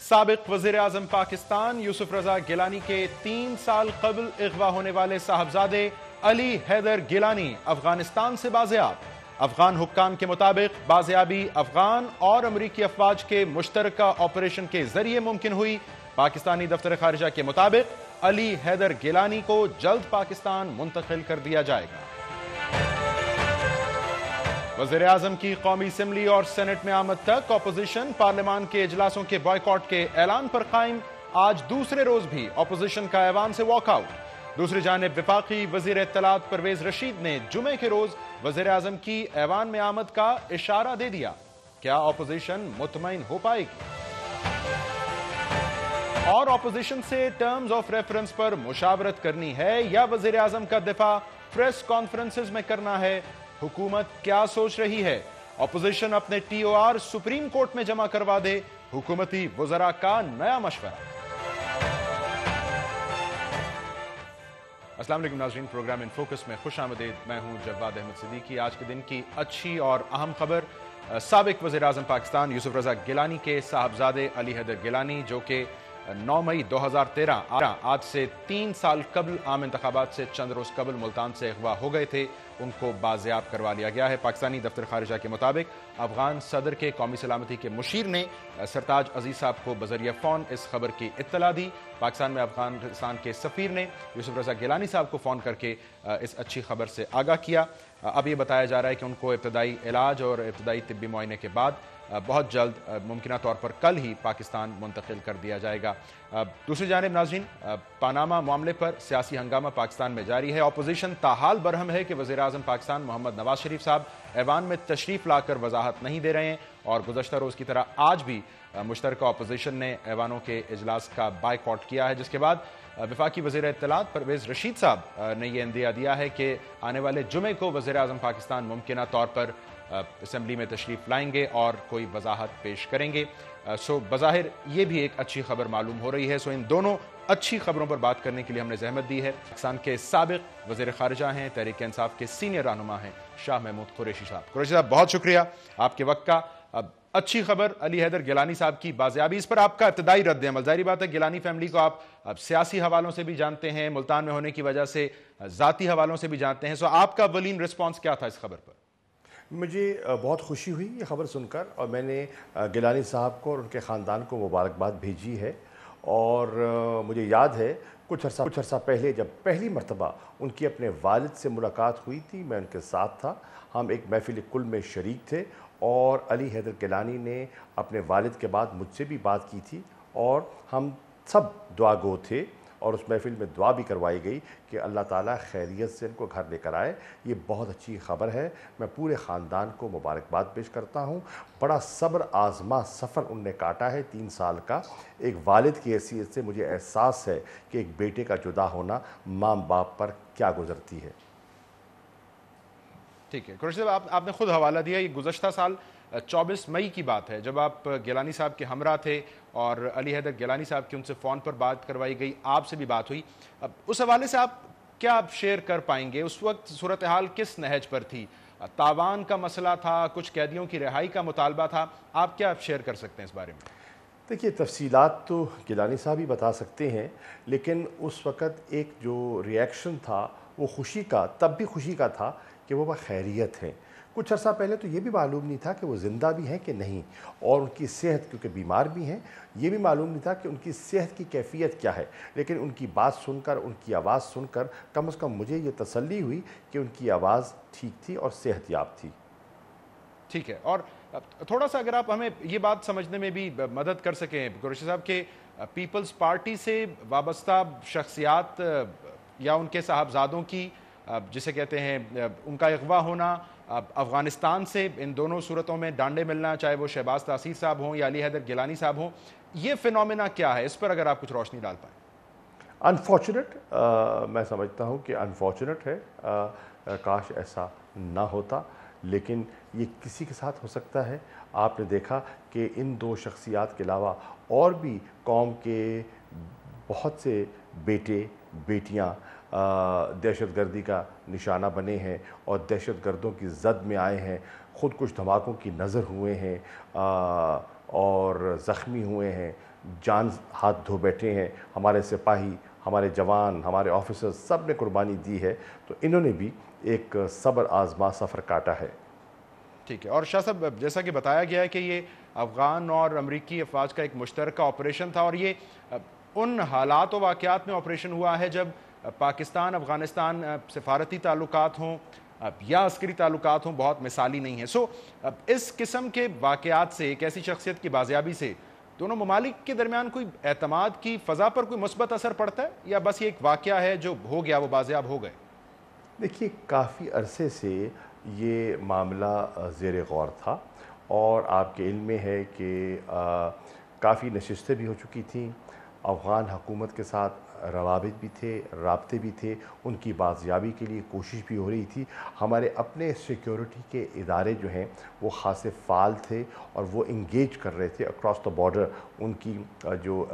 साबिक वज़ीर आज़म पाकिस्तान यूसुफ रजा गिलानी के 3 साल कबल अगवा होने वाले साहबजादे अली हैदर गिलानी अफगानिस्तान से बाज़ियाब। अफगान हुक्काम के मुताबिक बाज़ियाबी अफगान और अमरीकी अफवाज के मुश्तरका ऑपरेशन के जरिए मुमकिन हुई। पाकिस्तानी दफ्तर खारिजा के मुताबिक अली हैदर गिलानी को जल्द पाकिस्तान मुंतकिल कर दिया जाएगा। वज़ीर आज़म की कौमी असम्बली और सेनेट में आमद तक अपोजिशन पार्लियामान के इजलासों के बॉयकॉट के ऐलान पर कायम। आज दूसरे रोज भी अपोजिशन का ऐवान से वॉकआउट। दूसरी जानिब वफाकी वज़ीर इत्तलात परवेज रशीद ने जुमे के रोज वज़ीर आज़म की ऐवान में आमद का इशारा दे दिया। क्या अपोजिशन मुतमईन हो पाएगी? और अपोजिशन से टर्म्स ऑफ रेफरेंस पर मुशावरत करनी है या वज़ीर आज़म का दिफा प्रेस कॉन्फ्रेंसेस में करना है? हुकूमत क्या सोच रही है? अपोजिशन अपने TOR सुप्रीम कोर्ट में जमा करवा दे, हुकूमती वज़रा का नया मशवरा। अस्सलाम वालेकुम नाज़रीन, प्रोग्राम इन फोकस में खुश आमदीद। मैं हूं जवाद अहमद सिद्दीकी। आज के दिन की अच्छी और अहम खबर, साबिक वज़ीर आज़म पाकिस्तान यूसुफ रजा गिलानी के साहबजादे अली हैदर गिलानी, जो कि 9 मई 2013 आज से 3 साल कबल आम इंतखाबात से चंद रोज कबल मुल्तान से अगवा हो गए थे, उनको बाजियाब करवा लिया गया है। पाकिस्तानी दफ्तर खारिजा के मुताबिक अफगान सदर के कौमी सलामती के मुशीर ने सरताज अजीज साहब को बजरिया फ़ोन इस खबर की इत्तला दी। पाकिस्तान में अफगानिस्तान के सफ़ीर ने यूसुफ रजा गिलानी साहब को फ़ोन करके इस अच्छी खबर से आगाह किया। अब ये बताया जा रहा है कि उनको इब्तदाई इलाज और इब्तदाई तिब्बी मुआयने के बाद बहुत जल्द मुमकिना तौर पर कल ही पाकिस्तान मुंतकिल कर दिया जाएगा। दूसरी जानिब नाज़रीन, पानामा मामले पर सियासी हंगामा पाकिस्तान में जारी है। अपोजिशन ताहाल बरहम है कि वज़ीर आज़म पाकिस्तान मोहम्मद नवाज शरीफ साहब ऐवान में तशरीफ़ लाकर वजाहत नहीं दे रहे हैं और गुज़श्ता रोज़ की तरह आज भी मुश्तरका अपोजिशन ने ऐवानों के इजलास का बायकॉट किया है, जिसके बाद वफाकी वज़ीर इत्तलात परवेज रशीद साहब ने यह इंदिया दिया है कि आने वाले जुमे को वज़ीर आज़म पाकिस्तान मुमकिना तौर पर असम्बली में तशरीफ़ लाएंगे और कोई वजाहत पेश करेंगे। सो बज़ाहिर ये भी एक अच्छी खबर मालूम हो रही है। सो इन दोनों अच्छी खबरों पर बात करने के लिए हमने ज़हमत दी है। पाकिस्तान के साबिक़ वज़ीर ख़ारिजा हैं, तहरीक इंसाफ के सीनियर रहनुमा हैं शाह महमूद कुरैशी साहब। कुरैशी साहब, बहुत शुक्रिया आपके वक्त का। अच्छी खबर अली हैदर गिलानी साहब की बाज़ियाबी, इस पर आपका इब्तदाई रद्द अमल। ज़ाहिर बात है गिलानी फैमिली को आप सियासी हवालों से भी जानते हैं, मुल्तान में होने की वजह से ज़ाती हवालों से भी जानते हैं। सो आपका वलीन रिस्पॉन्स क्या था इस खबर पर? मुझे बहुत खुशी हुई ये ख़बर सुनकर और मैंने गिलानी साहब को और उनके ख़ानदान को मुबारकबाद भेजी है। और मुझे याद है कुछ अर्सा पहले जब पहली मरतबा उनकी अपने वालिद से मुलाकात हुई थी, मैं उनके साथ था। हम एक महफिल कुल में शरीक थे और अली हैदर गिलानी ने अपने वालिद के बाद मुझसे भी बात की थी और हम सब दुआ गो थे और उस महफिल में दुआ भी करवाई गई कि अल्लाह ताला खैरियत से इनको घर लेकर आए। ये बहुत अच्छी खबर है। मैं पूरे ख़ानदान को मुबारकबाद पेश करता हूँ। बड़ा सब्र आज़मा सफ़र उनने काटा है 3 साल का। एक वालिद की हैसियत से मुझे एहसास है कि एक बेटे का जुदा होना माँ बाप पर क्या गुजरती है। ठीक है कुरैशी साहब, आपने खुद हवाला दिया, ये गुज़श्ता साल 24 मई की बात है जब आप गिलानी साहब के हमरा थे और अली हैदर गिलानी साहब की उनसे फ़ोन पर बात करवाई गई, आपसे भी बात हुई। अब उस हवाले से आप क्या शेयर कर पाएंगे? उस वक्त सूरत हाल किस नहज पर थी? तावान का मसला था, कुछ कैदियों की रिहाई का मुतालबा था, आप क्या शेयर कर सकते हैं इस बारे में? देखिए, तफसीलात तो गिलानी साहब ही बता सकते हैं, लेकिन उस वक़्त एक जो रिएक्शन था वो खुशी का, तब भी खुशी का था कि वो खैरियत हैं। कुछ अर्सा पहले तो ये भी मालूम नहीं था कि वो ज़िंदा भी हैं कि नहीं, और उनकी सेहत, क्योंकि बीमार भी हैं, ये भी मालूम नहीं था कि उनकी सेहत की कैफियत क्या है। लेकिन उनकी बात सुनकर, उनकी आवाज़ सुनकर कम से कम मुझे ये तसल्ली हुई कि उनकी आवाज़ ठीक थी और सेहतयाब थी। ठीक है, और थोड़ा सा अगर आप हमें ये बात समझने में भी मदद कर सकें कुरैशी साहब के पीपल्स पार्टी से वाबस्ता शख्सियात या उनके साहबजादों की, जिसे कहते हैं उनका अगवा होना, अफ़गानिस्तान से, इन दोनों सूरतों में डांडे मिलना, चाहे वो शहबाज तासीर साहब हों या अली हैदर गिलानी साहब हों, ये फिनोमेना क्या है? इस पर अगर आप कुछ रोशनी डाल पाएँ। अनफॉर्चुनेट, मैं समझता हूँ कि अनफॉर्चुनेट है। काश ऐसा ना होता, लेकिन ये किसी के साथ हो सकता है। आपने देखा कि इन 2 शख्सियात के अलावा और भी कौम के बहुत से बेटे बेटियां दहशतगर्दी का निशाना बने हैं और दहशतगर्दों की जद में आए हैं, ख़ुद कुछ धमाकों की नज़र हुए हैं और ज़ख्मी हुए हैं। جان ہاتھ دھو بیٹھے ہیں، ہمارے سپاہی، ہمارے جوان، ہمارے آفیسرز سب نے قربانی دی ہے، تو انہوں نے بھی ایک صبر آزما سفر کاٹا ہے۔ ٹھیک ہے، اور شاہ صاحب جیسا کہ بتایا گیا ہے کہ یہ افغان اور امریکی افواج کا ایک مشترکہ آپریشن تھا، اور یہ ان حالات و واقعات میں آپریشن ہوا ہے جب پاکستان افغانستان سفارتی تعلقات ہوں یا عسکری تعلقات ہوں بہت مثالی نہیں ہیں۔ اس قسم کے واقعات سے، ایک ایسی شخصیت کی بازیابی سے دونوں ممالک کے درمیان کوئی اعتماد کی فضا پر کوئی مثبت اثر پڑتا ہے، یا بس یہ ایک واقعہ ہے جو ہو گیا وہ بازیاب ہو گئے؟ دیکھیے، کافی عرصے سے یہ معاملہ زیر غور تھا، اور آپ کے علم میں ہے کہ کافی نشستیں بھی ہو چکی تھیں، افغان حکومت کے ساتھ روابط بھی تھے، رابطے بھی تھے، ان کی بازیابی کے لیے کوشش بھی ہو رہی تھی۔ ہمارے اپنے سیکیورٹی کے ادارے جو ہیں وہ خاصے فعال تھے، اور وہ انگیج کر رہے تھے اکراس دا بارڈر ان کی جو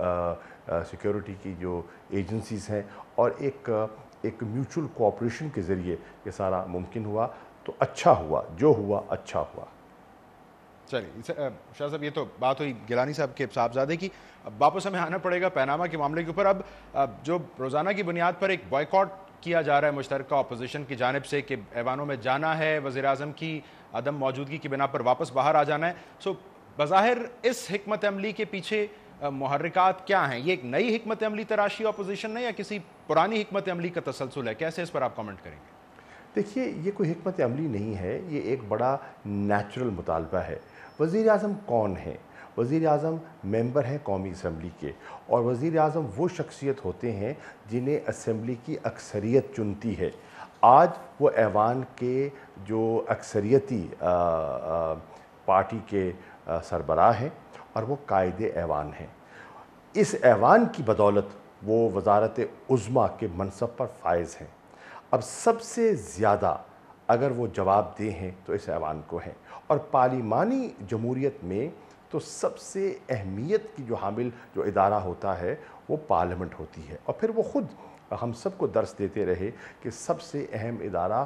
سیکیورٹی کی جو ایجنسیز ہیں، اور ایک میوچل کوآپریشن کے ذریعے یہ سارا ممکن ہوا، تو اچھا ہوا، جو ہوا اچھا ہوا۔ چلیے شاہ صاحب، یہ تو بات ہوئی گیلانی صاحب کے صاحبزادے کی، اب واپس ہمیں آنا پڑے گا پیناما کے معاملے کے اوپر۔ اب جو روزانہ کی بنیاد پر ایک بائیکاٹ کیا جا رہا ہے مشترکہ اپوزیشن کی جانب سے کہ ایوانوں میں جانا ہے، وزیر اعظم کی عدم موجودگی کی بنا پر واپس باہر آ جانا ہے، بظاہر اس حکمت عملی کے پیچھے محرکات کیا ہیں؟ یہ ایک نئی حکمت عملی تراشی اپوزیشن نے، یا کسی پرانی حکمت عملی کا تسلسل ہے؟ کیسے اس پر آپ کامنٹ کریں گے؟ دیکھیے، یہ کوئی حکمت عملی نہیں ہے، یہ ایک بڑا نیچرل مطالبہ ہے۔ وزیر اعظم کون ہیں؟ وزیر اعظم ممبر ہیں قومی اسمبلی کے، اور وزیر اعظم وہ شخصیت ہوتے ہیں جنہیں اسمبلی کی اکثریت چنتی ہے۔ آج وہ ایوان کے جو اکثریتی پارٹی کے سربراہ ہیں، اور وہ قائد ایوان ہیں۔ اس ایوان کی بدولت وہ وزارت عظمیٰ کے منصب پر فائز ہیں۔ اب سب سے زیادہ اگر وہ جواب دہ ہیں تو اس ایوان کو ہیں، اور پارلیمانی جمہوریت میں تو سب سے اہمیت کی جو حامل جو ادارہ ہوتا ہے وہ پارلیمنٹ ہوتی ہے، اور پھر وہ خود ہم سب کو درس دیتے رہے کہ سب سے اہم ادارہ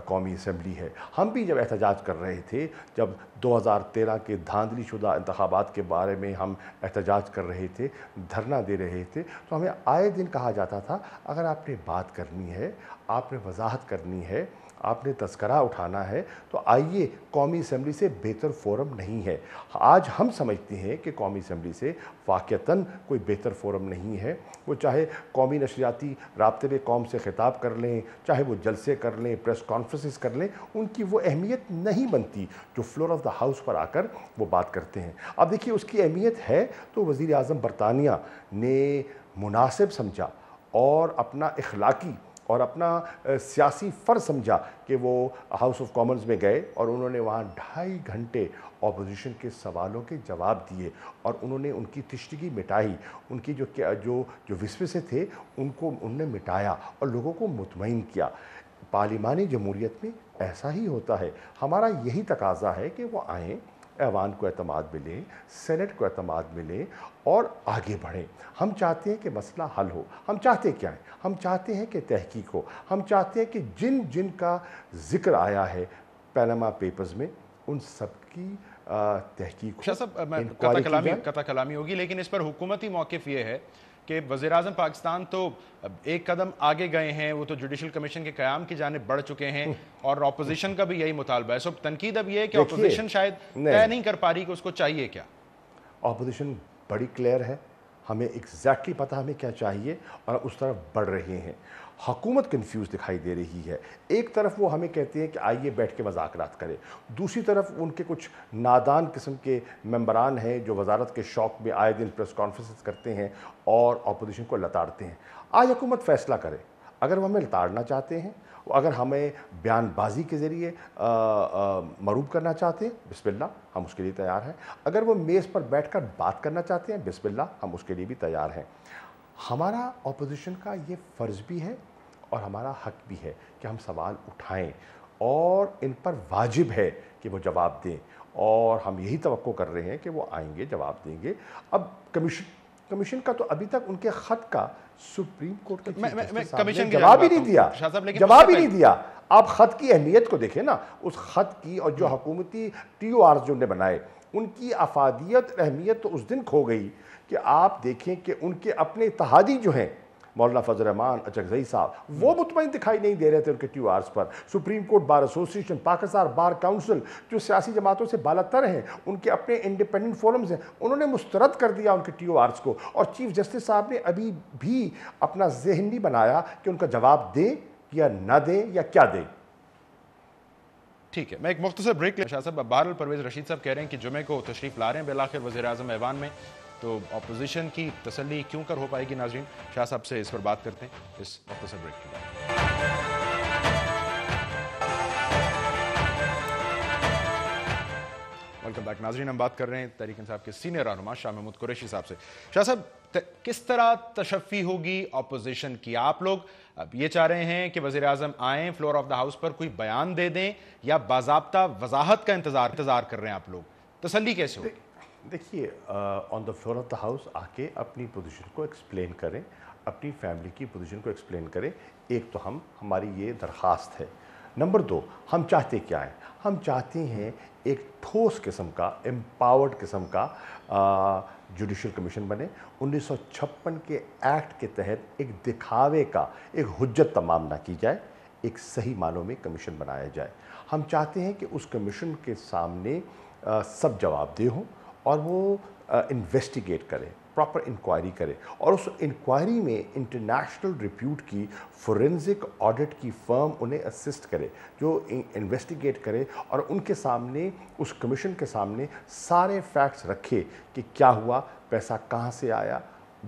قومی اسمبلی ہے۔ ہم بھی جب احتجاج کر رہے تھے، جب 2013 کے دھاندلی شدہ انتخابات کے بارے میں ہم احتجاج کر رہے تھے، دھرنا دے رہے تھے، تو ہمیں آئے دن کہا جاتا تھا اگر آپ نے بات کرنی ہے، آپ نے وضاحت کرنی ہے، آپ نے تذکرہ اٹھانا ہے، تو آئیے، قومی اسمبلی سے بہتر فورم نہیں ہے۔ آج ہم سمجھتے ہیں کہ قومی اسمبلی سے واقعتاً کوئی بہتر فورم نہیں ہے۔ وہ چاہے قومی نشریاتی رابطے قوم سے خطاب کر لیں، چاہے وہ جلسے کر لیں، پریس کانفرنسز کر لیں، ان کی وہ اہمیت نہیں بنتی جو فلور آف دا ہاؤس پر آ کر وہ بات کرتے ہیں۔ اب دیکھیے، اس کی اہمیت ہے تو وزیر اعظم برطانیہ نے مناسب سمجھا، اور اپنا اخلاقی اور اپنا سیاسی فرض سمجھا کہ وہ ہاؤس آف کامنز میں گئے، اور انہوں نے وہاں 2.5 گھنٹے اپوزیشن کے سوالوں کے جواب دیے، اور انہوں نے ان کی تشنگی مٹائی، ان کی جو وسوسے تھے انہوں نے مٹایا، اور لوگوں کو مطمئن کیا۔ پارلیمانی جمہوریت میں ایسا ہی ہوتا ہے۔ ہمارا یہی تقاضا ہے کہ وہ آئیں، ایوان کو اعتماد ملے، سینٹ کو اعتماد ملے، اور آگے بڑھیں۔ ہم چاہتے ہیں کہ مسئلہ حل ہو۔ ہم چاہتے کیا ہیں؟ ہم چاہتے ہیں کہ تحقیق ہو۔ ہم چاہتے ہیں کہ جن کا ذکر آیا ہے پیناما پیپرز میں، ان سب کی تحقیق ہو۔ شاہ صاحب، قطع کلامی ہوگی، لیکن اس پر حکومتی موقف یہ ہے کہ وزیر اعظم پاکستان تو ایک قدم آگے گئے ہیں، وہ تو جوڈیشل کمیشن کے قیام کی جانب بڑھ چکے ہیں، اور اپوزیشن کا بھی یہی مطالبہ ہے۔ تنقید اب یہ ہے کہ اپوزیشن شاید طے نہیں کر پا رہی کہ اس کو چاہیے کیا۔ اپوزیشن بڑی کلیئر ہے، ہمیں ایگزیکٹلی پتہ ہمیں کیا چاہیے، اور اس طرف بڑھ رہے ہیں۔ حکومت کنفیوز دکھائی دے رہی ہے۔ ایک طرف وہ ہمیں کہتے ہیں کہ آئیے بیٹھ کے مذاکرات کریں، دوسری طرف ان کے کچھ نادان قسم کے ممبران ہیں جو وزارت کے شوق میں آئے دن پریس کانفرنسز کرتے ہیں اور اپوزیشن کو لتاڑتے ہیں۔ آج حکومت فیصلہ کرے، اگر وہ ہمیں لتاڑنا چاہتے ہیں، اگر ہمیں بیان بازی کے ذریعے مروب کرنا چاہتے ہیں، بسم اللہ، ہم اس کے لیے تیار ہیں۔ اگر وہ میز پر بیٹھ کر بات کرنا چاہتے ہیں، بسم اللہ، ہم اس کے لیے بھی تیار ہیں۔ ہمارا اپوزیشن کا یہ فرض بھی ہے اور ہمارا حق بھی ہے کہ ہم سوال اٹھائیں، اور ان پر واجب ہے کہ وہ جواب دیں، اور ہم یہی توقع کر رہے ہیں کہ وہ آئیں گے، جواب دیں گے۔ اب کمیشن کا تو ابھی تک ان کے خط کا سپریم کورٹ کے جواب ہی نہیں دیا، جواب ہی نہیں دیا۔ آپ خط کی اہمیت کو دیکھیں نا، اس خط کی اور جو حکومتی ٹی او آر جو انہیں بنائے ان کی افادیت اہمیت تو اس دن کھو گئی کہ آپ دیکھیں کہ ان کے اپنے اتحادی جو ہیں مولانا فضل الرحمان اچکزئی صاحب وہ مطمئن دکھائی نہیں دے رہے تھے ان کے ٹی او آرز پر. Supreme court bar association, Pakistan bar council جو سیاسی جماعتوں سے بالا تر ہیں، ان کے اپنے انڈیپینڈنٹ فورمز ہیں، انہوں نے مسترد کر دیا ان کے ٹی او آرز کو. اور چیف جسٹس صاحب نے ابھی بھی اپنا ذہن نہیں بنایا کہ ان کا جواب دیں یا نہ دیں یا کیا دیں. ٹھیک ہے، میں ایک مختصر بریک لے. شاہ صاحب، بہرحال پرویز رشید صاحب کہہ رہے ہیں کہ جمعے کو تشریف لا رہے ہیں بالآخر وزیر اعظم ایوان میں، تو اپوزیشن کی تسلی کیوں کر ہو پائے گی؟ ناظرین، شاہ صاحب سے اس پر بات کرتے ہیں اس مختصر بریک کے بعد. ویلکم بیک ناظرین، ہم بات کر رہے ہیں تحریک انصاف کے سینئر رہنما شاہ محمود قریشی صاحب سے. شاہ صاحب، کس طرح تشفی ہوگی اپوزیشن کی؟ آپ لوگ اب یہ چاہ رہے ہیں کہ وزیر اعظم آئیں، فلور آف دا ہاؤس پر کوئی بیان دے دیں، یا باضابطہ وضاحت کا انتظار کر رہے ہیں آپ لوگ؟ تسلی کیسے ہو؟ دیکھیے، on the floor of the house آ کے اپنی پوزیشن کو ایکسپلین کریں، اپنی فیملی کی پوزیشن کو ایکسپلین کریں. ایک تو ہماری یہ درخواست ہے. نمبر 2، ہم چاہتے کیا ہیں؟ ہم چاہتے ہیں ایک ٹھوس قسم کا، امپاورڈ قسم کا جوڈیشل کمیشن بنے. 1956 کے ایکٹ کے تحت ایک دکھاوے کا، ایک حجت تمام نہ کی جائے، ایک صحیح معنوں میں کمیشن بنایا جائے. ہم چاہتے ہیں کہ اس کمیشن کے سامنے سب جواب دہ ہوں اور وہ انویسٹیگیٹ کرے، پراپر انکوائری کرے، اور اس انکوائری میں انٹرنیشنل ریپیوٹ کی فورینزک آڈٹ کی فرم انہیں اسسٹ کرے، جو انویسٹیگیٹ کرے اور ان کے سامنے، اس کمیشن کے سامنے سارے فیکٹس رکھے کہ کیا ہوا، پیسہ کہاں سے آیا،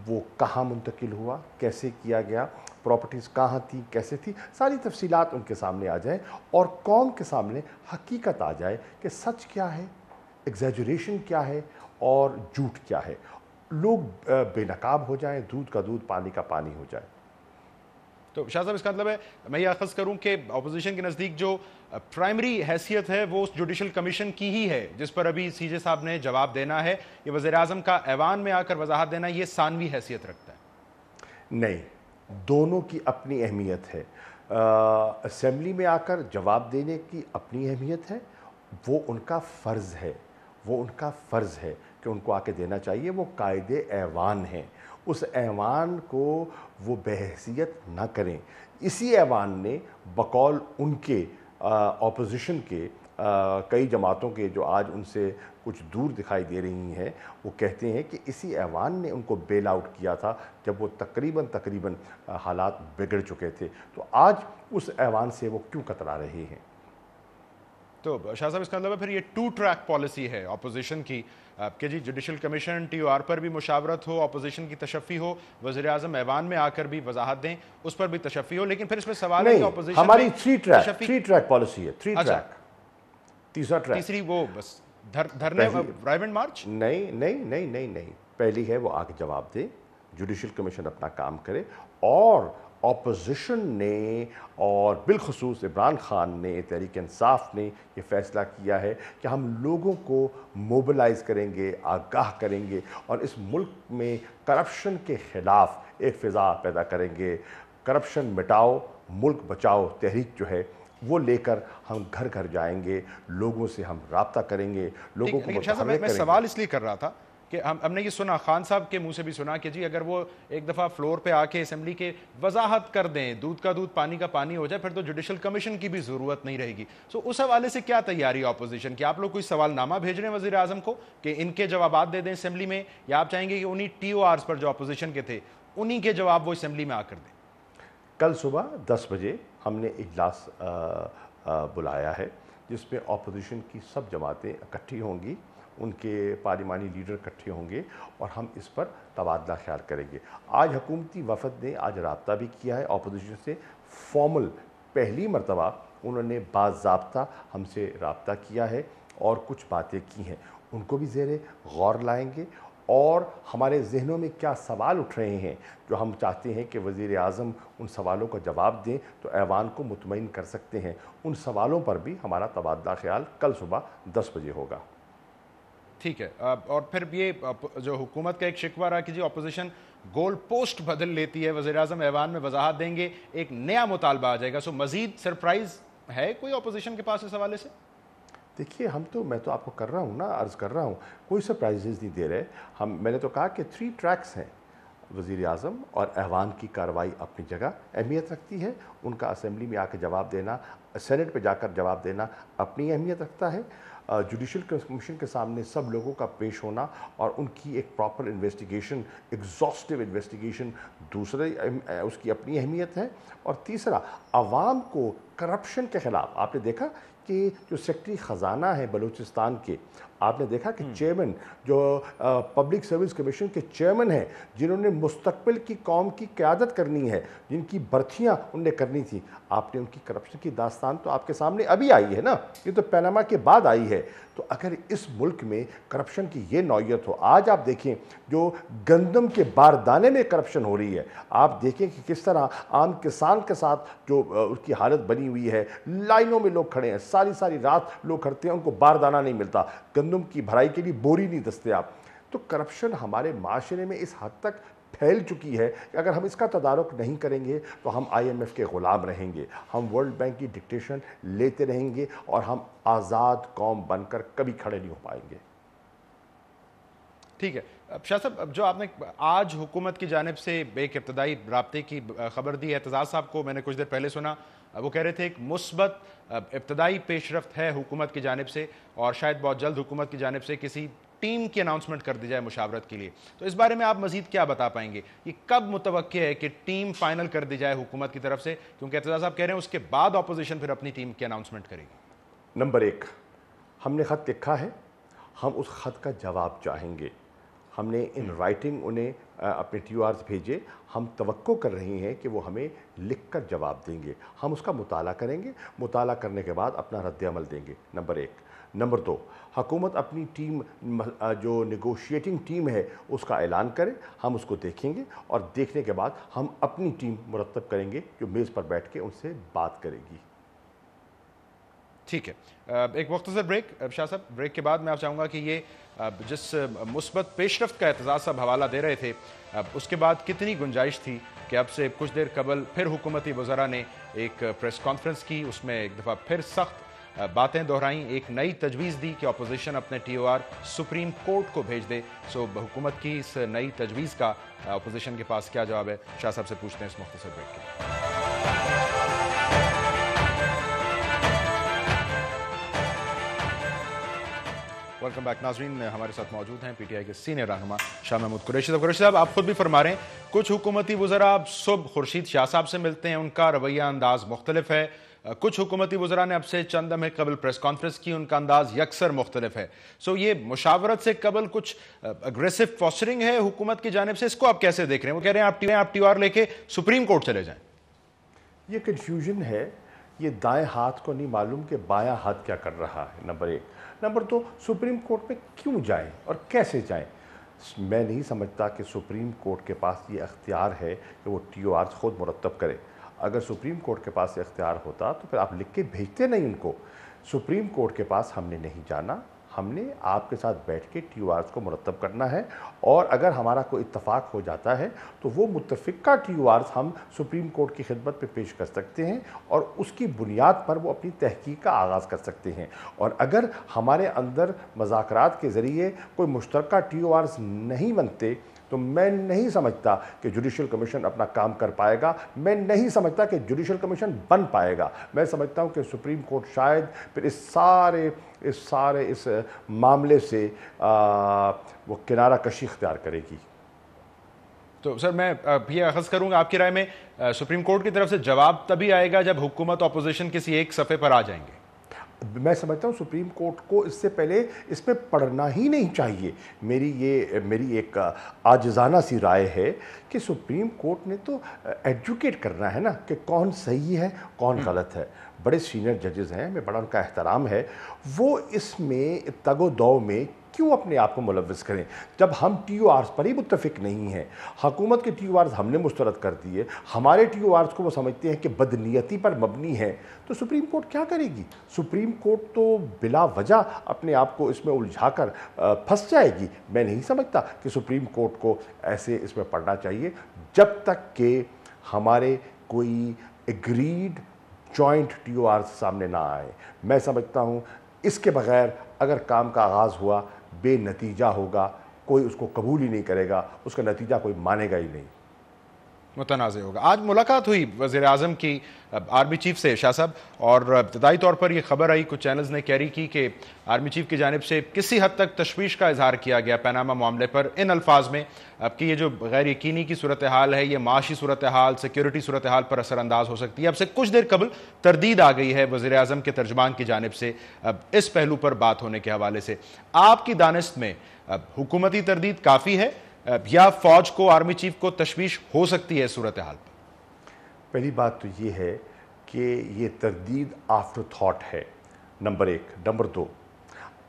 وہ کہاں منتقل ہوا، کیسے کیا گیا، پراپرٹیز کہاں تھی، کیسے تھی، ساری تفصیلات ان کے سامنے آ جائیں اور قوم کے سامنے حقیقت آ جائے کہ سچ کیا ہے، ایگزیجریشن کیا ہے اور جھوٹ کیا ہے. لوگ بے نقاب ہو جائیں، دودھ کا دودھ، پانی کا پانی ہو جائے. تو شاہ صاحب، اس کا مطلب ہے میں یہ اخذ کروں کہ اپوزیشن کے نزدیک جو پرائمری حیثیت ہے وہ اس جوڈیشل کمیشن کی ہی ہے، جس پر ابھی سی جے صاحب نے جواب دینا ہے. یہ وزیر اعظم کا ایوان میں آ کر وضاحت دینا یہ ثانوی حیثیت رکھتا ہے؟ نہیں، دونوں کی اپنی اہمیت ہے. اسمبلی میں آ کر جواب دینے کی اپنی اہمیت ہے، وہ ان کا فرض ہے، وہ ان کا فرض ہے کہ ان کو آ کے دینا چاہیے. وہ قائد ایوان ہیں، اس ایوان کو وہ بحیثیت نہ کریں. اسی ایوان نے بقول ان کے اپوزیشن کے کئی جماعتوں کے جو آج ان سے کچھ دور دکھائی دے رہی ہیں، وہ کہتے ہیں کہ اسی ایوان نے ان کو بیل آؤٹ کیا تھا جب وہ تقریباً حالات بگڑ چکے تھے. تو آج اس ایوان سے وہ کیوں کترا رہے ہیں؟ تو شاہ صاحب، اس کا مطلب ہے پھر یہ ٹو ٹریک پالیسی ہے اپوزیشن کی کہ جی judicial commission T O R پر بھی مشاورت ہو، اپوزیشن کی تشفی ہو، وزیر اعظم ایوان میں آ کر بھی وضاحت دیں، اس پر بھی تشفی ہو. لیکن پھر اس میں سوال ہے کہ اپوزیشن ہماری تھری ٹریک پالیسی ہے. تیسرا ٹریک، تیسری وہ بس دھرنے، رائمنڈ مارچ؟ نہیں. پہلی ہے وہ آ کے جواب دے، جوڈیشل کمیشن اپنا کام کرے. اور اپوزیشن نے اور بالخصوص عمران خان نے، تحریک انصاف نے یہ فیصلہ کیا ہے کہ ہم لوگوں کو موبلائز کریں گے، آگاہ کریں گے اور اس ملک میں کرپشن کے خلاف ایک فضا پیدا کریں گے. کرپشن مٹاؤ، ملک بچاؤ تحریک جو ہے وہ لے کر ہم گھر گھر جائیں گے، لوگوں سے ہم رابطہ کریں گے، لوگوں کو متحرک کریں گے. میں سوال اس لیے کر رہا تھا کہ ہم نے یہ سنا، خان صاحب کے منہ سے بھی سنا کہ جی اگر وہ ایک دفعہ فلور پہ آ کے اسمبلی کے وضاحت کر دیں، دودھ کا دودھ پانی کا پانی ہو جائے، پھر تو جوڈیشل کمیشن کی بھی ضرورت نہیں رہے گی. سو اس حوالے سے کیا تیاری ہے اپوزیشن کی؟ آپ لوگ کوئی سوال نامہ بھیج رہے ہیں وزیر اعظم کو کہ ان کے جوابات دے دیں اسمبلی میں، یا آپ چاہیں گے کہ انہی ٹی او آرز پر جو اپوزیشن کے تھے انہی کے جواب وہ اسمبلی میں آ کر دیں؟ کل صبح 10 بجے ہم نے اجلاس بلایا ہے جس میں اپوزیشن کی سب جماعتیں اکٹھی ہوں گی، ان کے پارلیمانی لیڈر اکٹھے ہوں گے اور ہم اس پر تبادلہ خیال کریں گے. آج حکومتی وفد نے آج رابطہ بھی کیا ہے اپوزیشن سے. فارمل پہلی مرتبہ انہوں نے باضابطہ ہم سے رابطہ کیا ہے اور کچھ باتیں کی ہیں، ان کو بھی زیر غور لائیں گے. اور ہمارے ذہنوں میں کیا سوال اٹھ رہے ہیں جو ہم چاہتے ہیں کہ وزیر اعظم ان سوالوں کا جواب دیں تو ایوان کو مطمئن کر سکتے ہیں، ان سوالوں پر بھی ہمارا تبادلہ خیال کل صبح 10 بجے ہوگا. ٹھیک ہے. اور پھر یہ جو حکومت کا ایک شکوہ رہا کہ جی اپوزیشن گول پوسٹ بدل لیتی ہے، وزیر اعظم ایوان میں وضاحت دیں گے، ایک نیا مطالبہ آ جائے گا. سو مزید سرپرائز ہے कोई अपोजिशन के पास इस हवाले से? देखिए, मैं तो आपको कर रहा हूँ ना, अर्ज़ कर रहा हूँ, कोई सरप्राइजेज़ नहीं दे रहे। मैंने तो कहा कि 3 ट्रैक्स हैं। वज़ीर आज़म और ऐवान की कार्रवाई अपनी जगह अहमियत रखती है, उनका असेंबली में आकर जवाब देना, सेनेट पे जाकर जवाब देना अपनी अहमियत रखता है। जुडिशल कमीशन के सामने सब लोगों का पेश होना और उनकी एक प्रॉपर इन्वेस्टिगेशन, एग्जॉस्टिव इन्वेस्टिगेशन दूसरे उसकी अपनी अहमियत है। और तीसरा, आवाम को करप्शन के ख़िलाफ़ आपने देखा कि जो सेक्रेटरी ख़जाना है बलूचिस्तान के, आपने देखा कि चेयरमैन जो पब्लिक सर्विस कमीशन के चेयरमैन हैं, जिन्होंने मुस्तकबिल की कौम की क़यादत करनी है, जिनकी बर्थियां उनने करनी थी, आपने उनकी करप्शन की दास्तान तो आपके सामने अभी आई है ना, ये तो पैनामा के बाद आई है। तो अगर इस मुल्क में करप्शन की ये नौयत हो, आज आप देखें जो गंदम के बारदाने में करप्शन हो रही है, आप देखें कि किस तरह आम किसान के साथ जो उसकी हालत बनी हुई है, लाइनों में लोग खड़े हैं, सारी सारी रात लोग खड़ते हैं, उनको बारदाना नहीं मिलता, गंदम की भराई के लिए बोरी नहीं दस्तयाब। तो करप्शन हमारे माशरे में इस हद तक फैल चुकी है कि अगर हम इसका तदारुक नहीं करेंगे तो हम IMF के ग़ुलाम रहेंगे, हम वर्ल्ड बैंक की डिक्टेशन लेते रहेंगे और हम आज़ाद कौम बनकर कभी खड़े नहीं हो पाएंगे। ठीक है। अब शाह साहब, अब जो आपने आज हुकूमत की जानिब से एक इब्तदाई राब्ते की खबर दी है, एतजाज़ साहब को मैंने कुछ देर पहले सुना, वो कह रहे थे एक मुस्बत इब्तदाई पेशरफ्त है हुकूमत की जानिब से और शायद बहुत जल्द हुकूमत की जानिब से किसी टीम की अनाउंसमेंट कर दी जाए मुशावरत के लिए। तो इस बारे में आप मजीद क्या बता पाएंगे कि कब मुतवक्किल है कि टीम फाइनल कर दी जाए हुकूमत की तरफ से, क्योंकि एतजाज़ साहब कह रहे हैं उसके बाद अपोजिशन फिर अपनी टीम की अनाउंसमेंट करेगी? नंबर 1, हमने ख़त लिखा है, हम उस ख़त का जवाब चाहेंगे। हमने इन राइटिंग उन्हें अपने TORs भेजे, हम तवक्को कर रही हैं कि वो हमें लिख कर जवाब देंगे, हम उसका मुताला करेंगे, मुताला करने के बाद अपना रद्द-ए-अमल देंगे। नंबर 1। नंबर 2, हुकूमत अपनी टीम जो नेगोशिएटिंग टीम है उसका ऐलान करे, हम उसको देखेंगे और देखने के बाद हम अपनी टीम मुरतब करेंगे जो मेज़ पर बैठ के उनसे बात करेगी। ठीक है, एक मुख्तसर ब्रेक। शाह साहब, ब्रेक के बाद मैं आप चाहूँगा कि ये जिस मुस्बत पेशरफ्त का एतजाज़ साहब हवाला दे रहे थे, उसके बाद कितनी गुंजाइश थी कि अब से कुछ देर कबल फिर हुकूमती वज़रा ने एक प्रेस कॉन्फ्रेंस की, उसमें एक दफ़ा फिर सख्त बातें दोहराई, एक नई तजवीज़ दी कि अपोजिशन अपने TOR सुप्रीम कोर्ट को भेज दे। सो हुकूमत की इस नई तजवीज़ का अपोजिशन के पास क्या जवाब है, शाह साहब से पूछते हैं इस मुख्तसर ब्रेक के। वेलकम बैक नाज़रीन, हमारे साथ मौजूद हैं PTI के सीनियर रहनुमा शाह महमूद कुरैशी साहब। कुरैशी साहब, आप खुद भी फरमा रहे हैं कुछ हुकूमती वज़रा अब सुबह खुर्शीद शाह साहब से मिलते हैं, उनका रवैया अंदाज मुख्तलिफ है। कुछ हुकूमती वज़रा ने अब से चंद लम्हे कबल प्रेस कॉन्फ्रेंस की, उनका अंदाज यकसर मुख्तलिफ है। सो ये मुशावरत से कबल कुछ अग्रेसिव पोस्चरिंग है हुकूमत की जानिब से, इसको आप कैसे देख रहे हैं? वो कह रहे हैं आप TOR लेके सुप्रीम कोर्ट चले जाएं। ये कन्फ्यूजन है, ये दाएं हाथ को नहीं मालूम कि बायां हाथ क्या कर रहा है, नंबर 1। नंबर 2, सुप्रीम कोर्ट में क्यों जाएं और कैसे जाएं? मैं नहीं समझता कि सुप्रीम कोर्ट के पास ये अख्तियार है कि वो TORs खुद मुरतब करे। अगर सुप्रीम कोर्ट के पास ये अख्तियार होता तो फिर आप लिख के भेजते नहीं उनको। सुप्रीम कोर्ट के पास हमने नहीं जाना, हमने आपके साथ बैठ के TORs को मुरतब करना है और अगर हमारा कोई इत्तफाक हो जाता है तो वो मुत्तफ़िका TORs हम सुप्रीम कोर्ट की खिदमत पे पेश कर सकते हैं और उसकी बुनियाद पर वो अपनी तहकीक का आगाज़ कर सकते हैं। और अगर हमारे अंदर मज़ाकरात के ज़रिए कोई मुश्तरका TORs नहीं बनते तो मैं नहीं समझता कि जुडिशल कमीशन अपना काम कर पाएगा, मैं नहीं समझता कि जुडिशल कमीशन बन पाएगा। मैं समझता हूं कि सुप्रीम कोर्ट शायद फिर इस मामले से वो किनारा कशी इख्तियार करेगी। तो सर, मैं ये अख़ज़ करूँगा आपकी राय में सुप्रीम कोर्ट की तरफ से जवाब तभी आएगा जब हुकूमत अपोजिशन किसी एक सफ़े पर आ जाएंगे। मैं समझता हूँ सुप्रीम कोर्ट को इससे पहले इसमें पढ़ना ही नहीं चाहिए। मेरी एक आजिज़ाना सी राय है कि सुप्रीम कोर्ट ने तो एजुकेट करना है ना कि कौन सही है कौन गलत है। बड़े सीनियर जजेस हैं, मैं बड़ा उनका एहतराम है, वो इसमें तगो-दो में क्यों अपने आप को मुलव्वस करें जब हम TORs पर ही मुत्तफिक नहीं हैं। हुकूमत के TORs हमने मुस्तरद कर दिए, हमारे TORs को वो समझते हैं कि बदनीयती पर मबनी है, तो सुप्रीम कोर्ट क्या करेगी? सुप्रीम कोर्ट तो बिला वजह अपने आप को इसमें उलझा कर फंस जाएगी। मैं नहीं समझता कि सुप्रीम कोर्ट को ऐसे इसमें पढ़ना चाहिए जब तक कि हमारे कोई एग्रीड जॉइंट TOR सामने ना आए। मैं समझता हूँ इसके बगैर अगर काम का आगाज़ हुआ बेनतीजा होगा, कोई उसको कबूल ही नहीं करेगा, उसका नतीजा कोई मानेगा ही नहीं, मुतनाज़ होगा। आज मुलाकात हुई वज़ीर-ए-आज़म की आर्मी चीफ से शाह साहब, और इब्तदाई तौर पर यह खबर आई, कुछ चैनल्स ने कैरी की कि आर्मी चीफ की जानिब से किसी हद तक तशवीश का इजहार किया गया पनामा मामले पर इन अल्फाज में कि ये जो गैर यकीनी की सूरत हाल है, ये माशी सूरत हाल, सिक्योरिटी सूरत हाल पर असरअंदाज हो सकती है। अब से कुछ देर कबल तरदीद आ गई है वज़ीर-ए-आज़म के तर्जमान की जानिब से इस पहलू पर बात होने के हवाले से। आपकी दानिश में हुकूमती तरदीद काफ़ी है या फौज को, आर्मी चीफ को तशवीश हो सकती है सूरत हाल पर? पहली बात तो ये है कि ये तरदीद आफ्टर थॉट है, नंबर एक। नंबर दो,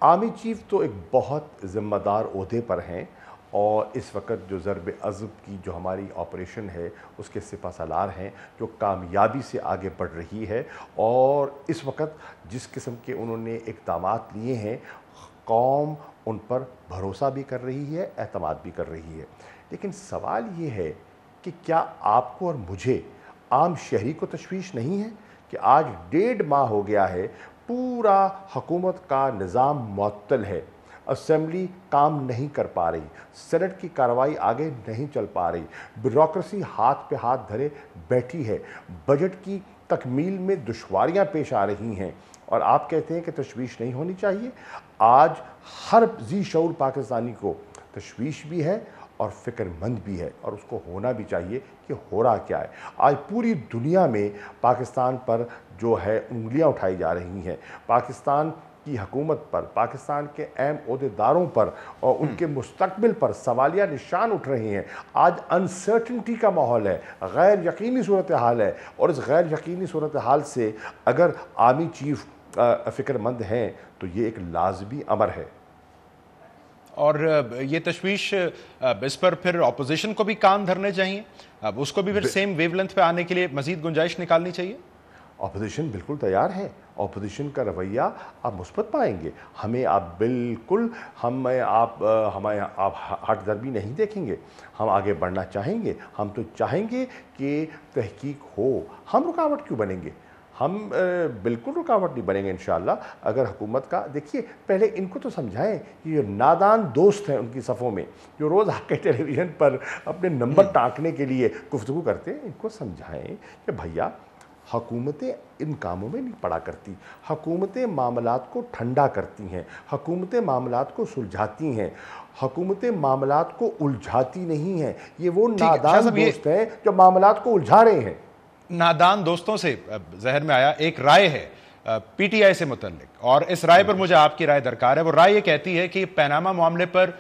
आर्मी चीफ तो एक बहुत ज़िम्मेदार ओहदे पर हैं और इस वक्त जो ज़रब अज़ब की जो हमारी ऑपरेशन है उसके सिपह सालार हैं, जो कामयाबी से आगे बढ़ रही है। और इस वक्त जिस किस्म के उन्होंने इक़दामात लिए हैं, कौम उन पर भरोसा भी कर रही है, एतमाद भी कर रही है। लेकिन सवाल ये है कि क्या आपको और मुझे, आम शहरी को तशवीश नहीं है कि आज 1.5 माह हो गया है, पूरा हुकूमत का निज़ाम मुअत्तल है, असेंबली काम नहीं कर पा रही, सेनेट की कार्रवाई आगे नहीं चल पा रही, ब्यूरोक्रेसी हाथ पे हाथ धरे बैठी है, बजट की तकमील में दुश्वारियां पेश आ रही हैं, और आप कहते हैं कि तशवीश नहीं होनी चाहिए। आज हर ज़ी शऊर पाकिस्तानी को तशवीश भी है और फ़िक्रमंद भी है, और उसको होना भी चाहिए कि हो रहा क्या है। आज पूरी दुनिया में पाकिस्तान पर जो है उंगलियां उठाई जा रही हैं, पाकिस्तान की हुकूमत पर, पाकिस्तान के अहम ओहदेदारों पर और उनके मुस्तकबिल पर सवालिया निशान उठ रहे हैं। आज अनसर्टनिटी का माहौल है, गैर यकीनी सूरत हाल है, और इस गैर यकीनी सूरत हाल से अगर आर्मी चीफ फ़िक्रमंद हैं तो ये एक लाजमी अमर है। और ये तशवीश, इस पर फिर अपोजिशन को भी कान धरने चाहिए, अब उसको भी फिर सेम वेवलेंथ पे आने के लिए मजीद गुंजाइश निकालनी चाहिए। अपोजिशन बिल्कुल तैयार है, अपोजिशन का रवैया आप मुस्बत पाएंगे। हमें आप बिल्कुल हमें आप हट दर्मी नहीं देखेंगे, हम आगे बढ़ना चाहेंगे। हम तो चाहेंगे कि तहकीक हो, हम रुकावट क्यों बनेंगे? हम बिल्कुल रुकावट नहीं बनेंगे इंशाअल्लाह। अगर हुकूमत का, देखिए पहले इनको तो समझाएं कि जो नादान दोस्त हैं उनकी सफ़ों में, जो रोज़ आके टेलीविज़न पर अपने नंबर टाँकने के लिए गुफ्तगू करते हैं, इनको समझाएं कि भैया हुकूमतें इन कामों में नहीं पड़ा करती, हुकूमतें मामलात को ठंडा करती हैं, हुकूमतें मामलात को सुलझाती हैं, हुकूमतें मामलात को उलझाती नहीं हैं। ये वो नादान दोस्त हैं जो मामलात को उलझा रहे हैं। नादान दोस्तों से जहर में आया एक राय है PTI से मुतल्लिक, और इस राय पर मुझे आपकी राय दरकार है। वो राय ये कहती है कि पनामा मामले पर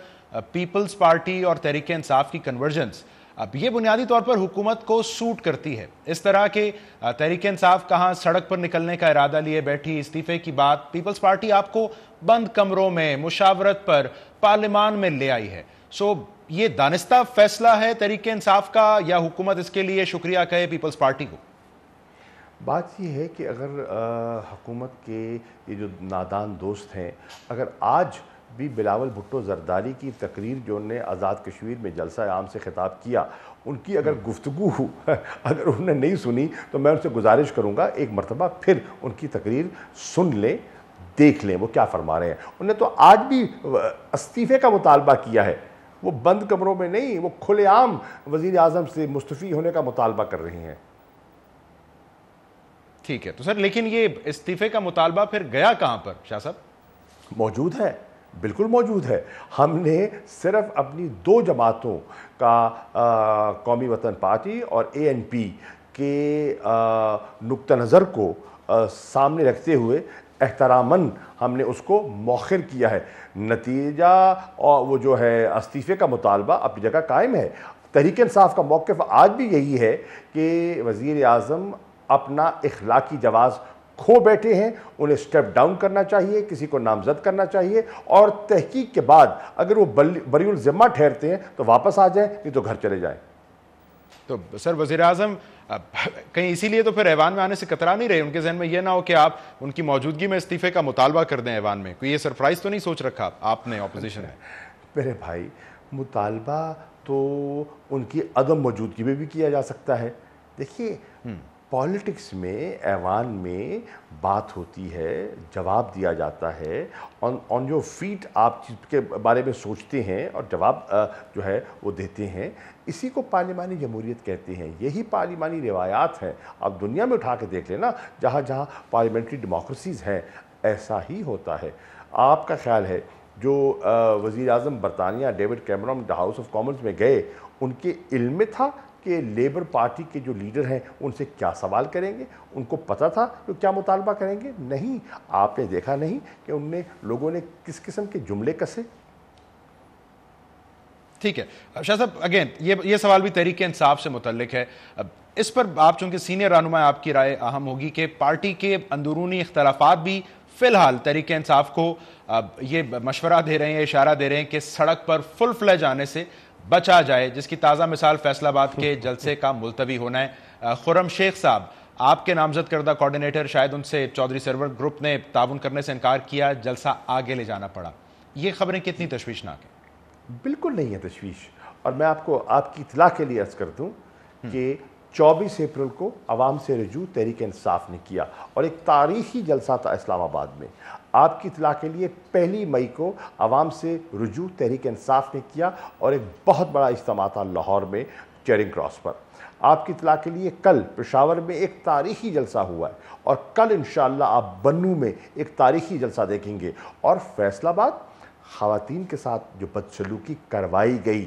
पीपल्स पार्टी और तहरीक इंसाफ की कन्वर्जेंस अब ये बुनियादी तौर पर हुकूमत को सूट करती है। इस तरह के तहरीक इंसाफ कहाँ सड़क पर निकलने का इरादा लिए बैठी, इस्तीफे की बात पीपल्स पार्टी आपको बंद कमरों में मुशावरत पर पार्लिमान में ले आई है। सो ये दानिस्ता फैसला है तहरीक इंसाफ का, या हुकूमत इसके लिए शुक्रिया कहे पीपल्स पार्टी को? बात ये है कि अगर हुकूमत के ये जो नादान दोस्त हैं, अगर आज भी बिलावल भुट्टो जरदारी की तकरीर जो उन्होंने आज़ाद कश्मीर में जलसा आम से खिताब किया, उनकी अगर गुफ्तगू अगर उन्होंने नहीं सुनी तो मैं उनसे गुजारिश करूँगा एक मरतबा फिर उनकी तकरीर सुन लें, देख लें वो क्या फरमा रहे हैं। उन्होंने तो आज भी इस्तीफ़े का मुतालबा किया है, वो बंद कमरों में नहीं, वो खुलेआम वज़ीर आज़म से मुस्तफ़ी होने का मुतालबा कर रही हैं। ठीक है, तो सर लेकिन ये इस्तीफे का मुतालबा फिर गया कहाँ पर शाह साहब? मौजूद है, बिल्कुल मौजूद है। हमने सिर्फ अपनी 2 जमातों का कौमी वतन पार्टी और ANP के नुक्ता नज़र को सामने रखते हुए एहतरामन हमने उसको मौखिर किया है। नतीजा और वो जो है इस्तीफ़े का मुतालबा अपनी जगह कायम है। तहरीक इंसाफ का मौक़िफ़ आज भी यही है कि वज़ीर आज़म अपना इखलाकी जवाज़ खो बैठे हैं, उन्हें स्टेप डाउन करना चाहिए, किसी को नामजद करना चाहिए, और तहकीक के बाद अगर वो बरीउल ज़िम्मा ठहरते हैं तो वापस आ जाएं, नहीं तो घर चले जाएं। तो सर वज़ीर आज़म कहीं इसीलिए तो फिर ऐवान में आने से कतरा नहीं रहे? उनके जहन में ये ना हो कि आप उनकी मौजूदगी में इस्तीफे का मुतालबा कर दें ऐवान में? कोई ये सरप्राइज़ तो नहीं सोच रखा आपने ऑपोजिशन में? मेरे भाई, मुतालबा तो उनकी अदम मौजूदगी में भी किया जा सकता है। देखिए, पॉलिटिक्स में ऐवान में बात होती है, जवाब दिया जाता है, ऑन योर फीट आप चीज़ के बारे में सोचते हैं और जवाब जो है वो देते हैं। इसी को पार्लिमानी जमहूरियत कहते हैं। यही पार्लिमानी रिवायात हैं। आप दुनिया में उठा के देख लेना, जहाँ जहाँ पार्लियामेंट्री डेमोक्रेसीज़ हैं ऐसा ही होता है। आपका ख्याल है जो वज़ीर आज़म बरतानिया David Cameron house of Commons में गए, उनके इल्म में था कि लेबर पार्टी के जो लीडर हैं उनसे क्या सवाल करेंगे? उनको पता था कि क्या मुतालबा करेंगे? नहीं। आपने देखा नहीं कि उनने लोगों ने किस किस्म के जुमले कसे? ठीक है शाह साहब, अगेन ये सवाल भी तहरीक इंसाफ से मुतल्लिक है। अब इस पर आप चूंकि सीनियर रहनुमा, आपकी राय अहम होगी कि पार्टी के अंदरूनी इख्तलाफात भी फिलहाल तहरीक इंसाफ को ये मशवरा दे रहे हैं, इशारा दे रहे हैं कि सड़क पर फुल फ्लैज आने से बचा जाए, जिसकी ताज़ा मिसाल फैसलाबाद के जलसे का मुलतवी होना है। खुर्रम शेख साहब, आपके नामजद करदा कोऑर्डिनेटर, शायद उनसे चौधरी सरवर ग्रुप ने ताउन करने से इनकार किया, जलसा आगे ले जाना पड़ा। ये खबरें कितनी तशवीशनाक हैं? बिल्कुल नहीं है तशवीश। और मैं आपको आपकी इत्तला के लिए अर्ज़ कर दूँ कि 24 अप्रैल को अवाम से रजू तहरीक इंसाफ ने किया और एक तारीखी जलसा था इस्लामाबाद में। आपकी इत्तला के लिए 1 मई को अवाम से रजू तहरीक इंसाफ ने किया और एक बहुत बड़ा इज्तिमा था लाहौर में चेरिंग क्रॉस पर। आपकी इत्तला के लिए कल पेशावर में एक तारीखी जलसा हुआ है और कल इंशाअल्लाह आप बन्नू में एक तारीखी जलसा देखेंगे। और फैसलाबाद, ख़वातीन के साथ जो बदसलूकी करवाई गई,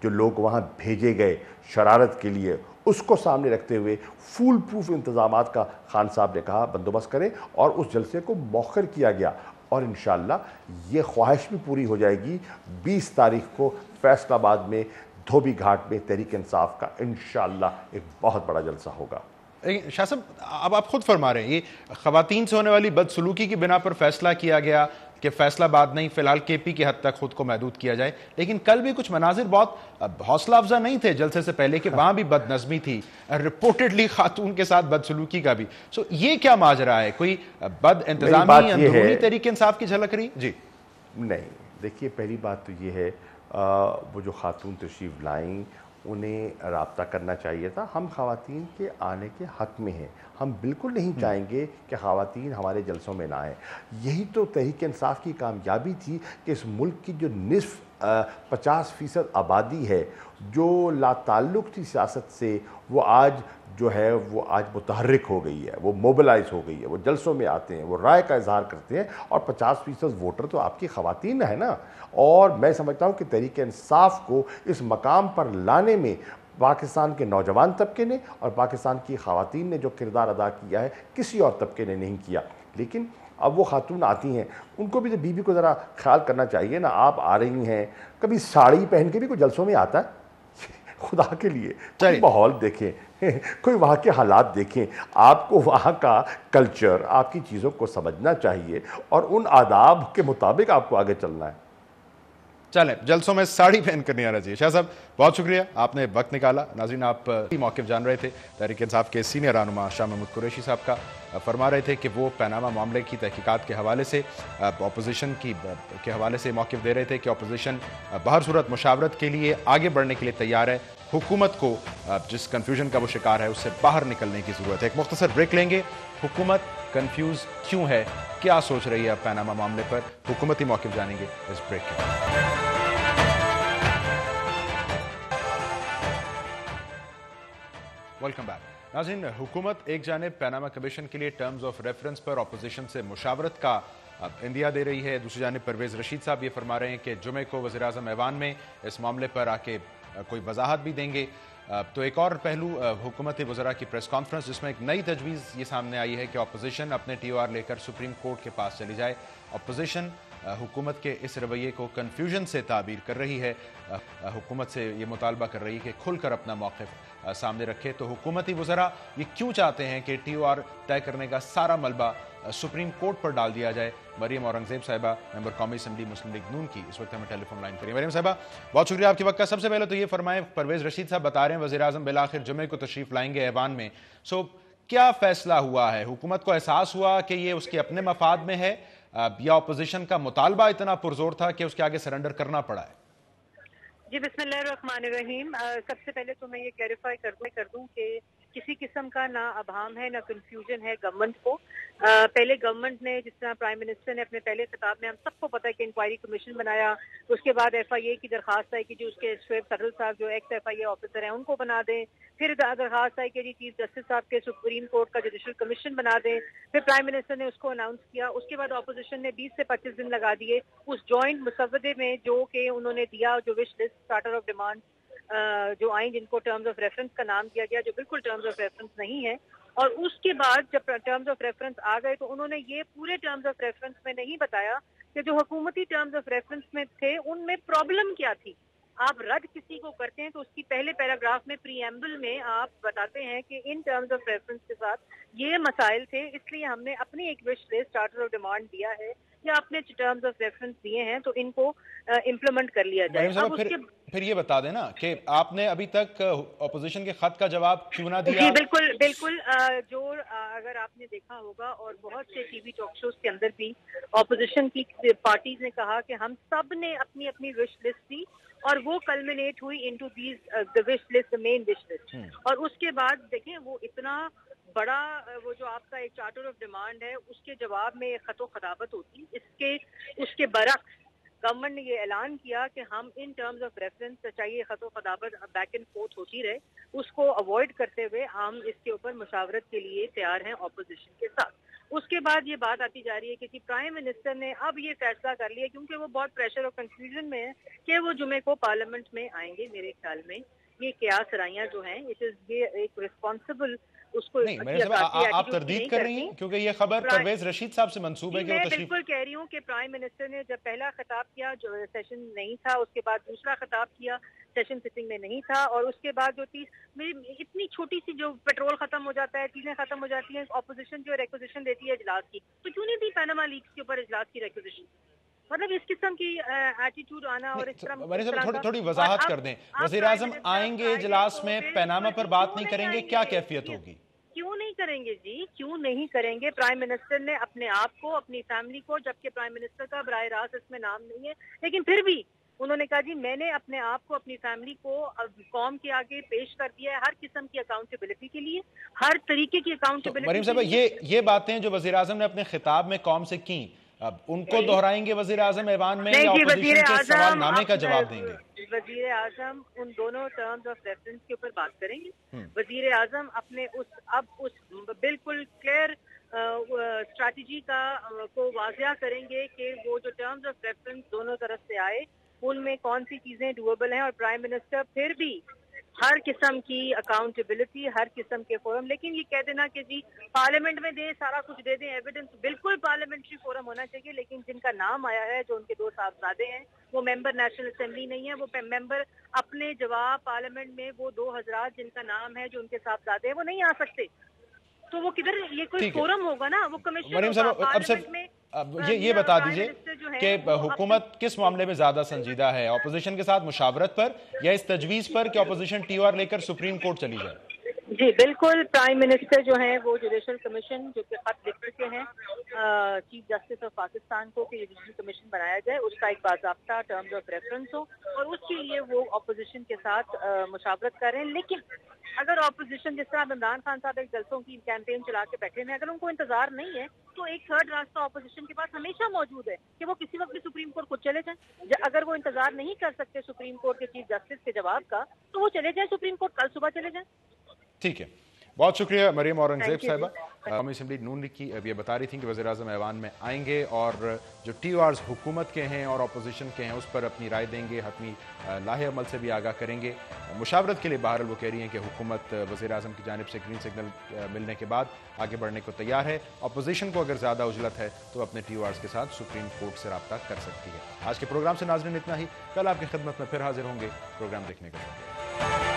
जो लोग वहाँ भेजे गए शरारत के लिए, उसको सामने रखते हुए फूल प्रूफ इंतज़ामात का खान साहब ने कहा बंदोबस्त करें और उस जलसे को मौखर किया गया। और इंशाअल्लाह ये ख्वाहिश भी पूरी हो जाएगी। 20 तारीख को फैसलाबाद में धोबी घाट में तहरीक इंसाफ का इंशाअल्लाह एक बहुत बड़ा जलसा होगा। शाह साहब, अब आप खुद फरमा रहे हैं ये ख़वातीन से होने वाली बदसलूकी की बिना पर फैसला किया गया कि फैसलाबाद नहीं, फिलहाल केपी की हद तक खुद को महदूद किया जाए, लेकिन कल भी कुछ मनाजिर बहुत हौसला अफजा नहीं थे जलसे से पहले कि वहां भी बदनज़मी थी, रिपोर्टेडली खातून के साथ बदसलूकी का भी। सो ये क्या माजरा है? कोई बद इंतजामी अंदरूनी तहरीक इंसाफ की झलक रही? जी नहीं, देखिए पहली बात तो ये है वो जो खातून तशरीफ़ लाएँ उन्हें राब्ता करना चाहिए था। हम ख़वातीन के आने के हक़ में हैं। हम बिल्कुल नहीं चाहेंगे कि ख़वातीन हमारे जलसों में ना आएँ। यही तो तहरीक इंसाफ की कामयाबी थी कि इस मुल्क की जो निस्फ़ 50% आबादी है जो लाताल्लुक़ थी सियासत से, वो आज जो है वो आज मुतहर्रिक हो गई है, वो मोबिलाइज हो गई है, वो जलसों में आते हैं, वो राय का इजहार करते हैं। और 50% वोटर तो आपकी ख़वातीन है ना। और मैं समझता हूँ कि तहरीक इंसाफ को इस मकाम पर लाने में पाकिस्तान के नौजवान तबके ने और पाकिस्तान की ख़वातीन ने जो किरदार अदा किया है, किसी और तबके ने नहीं किया। लेकिन अब वो खातून आती हैं, उनको भी तो बीबी को ज़रा ख्याल करना चाहिए ना। आप आ रही हैं, कभी साड़ी पहन के भी कोई जलसों में आता है? खुदा के लिए कोई माहौल देखें, कोई वहाँ के हालात देखें। आपको वहाँ का कल्चर, आपकी चीज़ों को समझना चाहिए और उन आदाब के मुताबिक आपको आगे चलना है। चलें, जलसों में साड़ी पहन कर नहीं आना चाहिए। शाह साहब बहुत शुक्रिया, आपने वक्त निकाला। नाज़रीन, आप मौक़िफ़ जान रहे थे तहरीक इंसाफ के सीनियर रहनुमा शाह महमूद कुरैशी साहब का। फरमा रहे थे कि वो पनामा मामले की तहकीकात के हवाले से अपोजिशन के हवाले से मौक़िफ़ दे रहे थे कि अपोजिशन बहर सूरत मुशावरत के लिए आगे बढ़ने के लिए तैयार है। हुकूमत को जिस कन्फ्यूजन का वो शिकार है उससे बाहर निकलने की ज़रूरत है। एक मुख्तसर ब्रेक लेंगे। हुकूमत कन्फ्यूज़ क्यों है, क्या सोच रही है पनामा मामले पर, हुकूमती मौक़िफ़ जानेंगे इस ब्रेक के। Welcome back. नाज़रीन, हुकूमत एक जानिब पनामा कमीशन के लिए टर्म्स ऑफ रेफरेंस पर अपोजिशन से मुशावरत का इंदिया दे रही है। दूसरी जानिब परवेज़ रशीद साहब ये फरमा रहे हैं कि जुमे को वज़ीर आज़म ऐवान में इस मामले पर आके कोई वजाहत भी देंगे। तो एक और पहलू हुकूमती वज़रा की प्रेस कॉन्फ्रेंस, जिसमें एक नई तजवीज़ ये सामने आई है कि अपोजिशन अपने TOR लेकर सुप्रीम कोर्ट के पास चली जाए। अपोजिशन हुकूमत के इस रवैये को कन्फ्यूजन से ताबीर कर रही है। हुकूमत से ये मुतालबा कर रही है कि खुलकर अपना मौक़िफ़ सामने रखे। तो हुकूमती वज़रा ये क्यों चाहते हैं कि TOR तय करने का सारा मलबा सुप्रीम कोर्ट पर डाल दिया जाए? मरियम औरंगज़ेब साहिबा, मेंबर कौमी असम्बली मुस्लिम लीग नून की इस वक्त हमें टेलीफोन लाइन करिए। मरियम साहिबा बहुत शुक्रिया आपके वक्त का। सबसे पहले तो ये फरमाएं, परवेज़ रशीद साहब बता रहे हैं वज़ीर आज़म बिलाखिर जुमे को तशरीफ़ लाएंगे ऐवान में। सो क्या फ़ैसला हुआ है? हुकूमत को एहसास हुआ कि ये उसके अपने मफाद में है या अपोजिशन का मुतालबा इतना पुरजोर था कि उसके आगे सरेंडर करना पड़ा है? जी बिस्मिल्लाहिर्रहमानिर्रहीम। सबसे पहले तो मैं ये क्लैरिफाई कर दूं कि किसी किस्म का ना अभाम है ना कंफ्यूजन है गवर्नमेंट को। पहले गवर्नमेंट ने, जिस तरह प्राइम मिनिस्टर ने अपने पहले खिताब में, हम सबको पता है कि इंक्वायरी कमीशन बनाया, उसके बाद FIA की दरखास्त आई कि जो उसके शोएब सदर साहब जो एक्स FIA ऑफिसर हैं उनको बना दें, फिर दरखास्त आई कि जी चीफ जस्टिस साहब के सुप्रीम कोर्ट का जुडिशल कमीशन बना दें, फिर प्राइम मिनिस्टर ने उसको अनाउंस किया। उसके बाद अपोजिशन ने 20 से 25 दिन लगा दिए उस जॉइंट मुसवदे में जो कि उन्होंने दिया, जो wish list starter of demand जो आइन जिनको टर्म्स ऑफ रेफरेंस का नाम दिया गया, जो बिल्कुल टर्म्स ऑफ रेफरेंस नहीं है। और उसके बाद जब टर्म्स ऑफ रेफरेंस आ गए तो उन्होंने ये पूरे टर्म्स ऑफ रेफरेंस में नहीं बताया कि जो हुकूमती टर्म्स ऑफ रेफरेंस में थे उनमें प्रॉब्लम क्या थी। आप रद्द किसी को करते हैं तो उसकी पहले पैराग्राफ में प्रीएम्बल में आप बताते हैं कि इन टर्म्स ऑफ रेफरेंस के साथ ये मसाइल थे, इसलिए हमने अपनी एक wish list starter of demand दिया है या अपने टर्म्स ऑफ रेफरेंस दिए हैं तो इनको इम्प्लीमेंट कर लिया जाए। अब फिर ये बता देना कि आपने अभी तक ऑपोजिशन के खत का जवाब क्यों ना दिया? जी बिल्कुल बिल्कुल, जो अगर आपने देखा होगा और बहुत से टीवी टॉक शोज के अंदर भी ऑपोजिशन की पार्टीज ने कहा कि हम सब ने अपनी अपनी विश लिस्ट दी और वो कल्मिनेट हुई into these the wish list, the main wish list. और उसके बाद देखें वो इतना बड़ा वो जो आपका एक चार्टर ऑफ डिमांड है उसके जवाब में खतो खताबत होती, इसके उसके बरक्स गवर्नमेंट ने ये ऐलान किया कि हम इन टर्म्स ऑफ रेफरेंस, चाहिए खतो खताबत बैक एंड फोर्थ होती रहे, उसको अवॉइड करते हुए हम इसके ऊपर मुशावरत के लिए तैयार हैं ऑपोजिशन के साथ। उसके बाद ये बात आती जा रही है कि प्राइम मिनिस्टर ने अब ये फैसला कर लिया क्योंकि वो बहुत प्रेशर और कंफ्यूजन में है कि वो जुमे को पार्लियामेंट में आएंगे। मेरे ख्याल में ये क्या सराइयाँ जो हैं, इट इज ये एक रिस्पॉन्सिबल उसको नहीं, आप तरदीद कर रही हैं क्योंकि ये खबर परवेज रशीद साहब से मंसूब है कि मैं बिल्कुल कह रही हूँ कि प्राइम मिनिस्टर ने जब पहला खिताब किया जो सेशन नहीं था, उसके बाद दूसरा खिताब किया सेशन सिटिंग में नहीं था, और उसके बाद जो मेरी इतनी छोटी सी जो पेट्रोल खत्म हो जाता है, चीजें खत्म हो जाती हैं, ऑपोजिशन जो रिक्वेजिशन देती है इजलास की, तो क्यों नहीं दी पैनामा लीक्स के ऊपर इजलास की रिक्वेजिशन? मतलब इस किस्म की एटीट्यूड आना और इस तरह थोड़ी वजाहत कर दें। वज़ीर आज़म आएंगे इजलास में, पैनामा पर बात नहीं करेंगे, क्या कैफियत होगी? क्यों नहीं करेंगे जी, क्यों नहीं करेंगे? प्राइम मिनिस्टर ने अपने आप को, अपनी फैमिली को, जबकि प्राइम मिनिस्टर का बराह रास्त इसमें नाम नहीं है, लेकिन फिर भी उन्होंने कहा जी मैंने अपने आप को, अपनी फैमिली को कौम के आगे पेश कर दिया है हर किस्म की अकाउंटेबिलिटी के लिए, हर तरीके की अकाउंटेबिलिटी। मरीम साहब ये बातें जो वज़ीर आज़म ने अपने खिताब में कौम से की, अब उनको दोहराएंगे वज़ीर आज़म ऐवान में या ऑपोजिशन के सवालनामे का जवाब देंगे? वज़ीर आज़म उन दोनों टर्म्स ऑफ रेफरेंस के ऊपर बात करेंगे। वज़ीर आज़म अपने उस बिल्कुल क्लियर स्ट्रैटेजी को वाज़िया करेंगे कि वो जो टर्म्स ऑफ रेफरेंस दोनों तरफ से आए उनमें कौन सी चीजें डूएबल हैं, और प्राइम मिनिस्टर फिर भी हर किस्म की अकाउंटेबिलिटी, हर किस्म के फोरम, लेकिन ये कह देना कि जी पार्लियामेंट में दे, सारा कुछ दे दें, एविडेंस, बिल्कुल पार्लियामेंट्री फोरम होना चाहिए, लेकिन जिनका नाम आया है, जो उनके दो साहबजादे हैं, वो मेंबर नेशनल असेंबली नहीं है, वो मेंबर अपने जवाब पार्लियामेंट में वो दो हजरात जिनका नाम है, जो उनके साहबजादे हैं, वो नहीं आ सकते। तो वो किधर, ये कोई फोरम होगा ना, वो कमीशन में। अब ये बता दीजिए कि हुकूमत किस मामले में ज्यादा संजीदा है, ऑपोजिशन के साथ मुशावरत पर या इस तजवीज पर कि ऑपोजिशन TOR लेकर सुप्रीम कोर्ट चली जाए? जी बिल्कुल, प्राइम मिनिस्टर जो है वो जुडिशल कमीशन जो कि खत लिख चुके हैं चीफ जस्टिस ऑफ पाकिस्तान को कि जुडिशल कमीशन बनाया जाए, उसका एक बाज़ाब्ता टर्म्स ऑफ रेफरेंस हो, और उसके लिए वो ऑपोजिशन के साथ मुशावरत कर रहे हैं। लेकिन अगर ऑपोजिशन, जिस तरह इमरान खान साहब एक जलसों की कैंपेन चला के बैठे हैं, अगर उनको इंतजार नहीं है तो एक थर्ड रास्ता ऑपोजिशन के पास हमेशा मौजूद है कि वो किसी वक्त भी सुप्रीम कोर्ट को चले जाएं। अगर वो इंतजार नहीं कर सकते सुप्रीम कोर्ट के चीफ जस्टिस के जवाब का, तो वो चले जाएं सुप्रीम कोर्ट, कल सुबह चले जाएं। ठीक है, बहुत शुक्रिया मरीम औरंगजेब साहिबा। कौमी असेंबली नून लीग की अब ये बता रही थी कि वज़ीर आज़म ऐवान में आएंगे और जो TORs हुकूमत के हैं और अपोजिशन के हैं उस पर अपनी राय देंगे, हतमी लाहे अमल से भी आगाह करेंगे। मुशावरत के लिए बहरहाल वो कह रही हैं कि हुकूमत वज़ीर आज़म की जानिब से ग्रीन सिग्नल मिलने के बाद आगे बढ़ने को तैयार है। अपोजिशन को अगर ज़्यादा उजलत है तो अपने TORs के साथ सुप्रीम कोर्ट से रब्ता कर सकती है। आज के प्रोग्राम से नाज़रीन इतना ही, कल आपकी खिदमत में फिर हाजिर होंगे। प्रोग्राम देखने का शुक्रिया।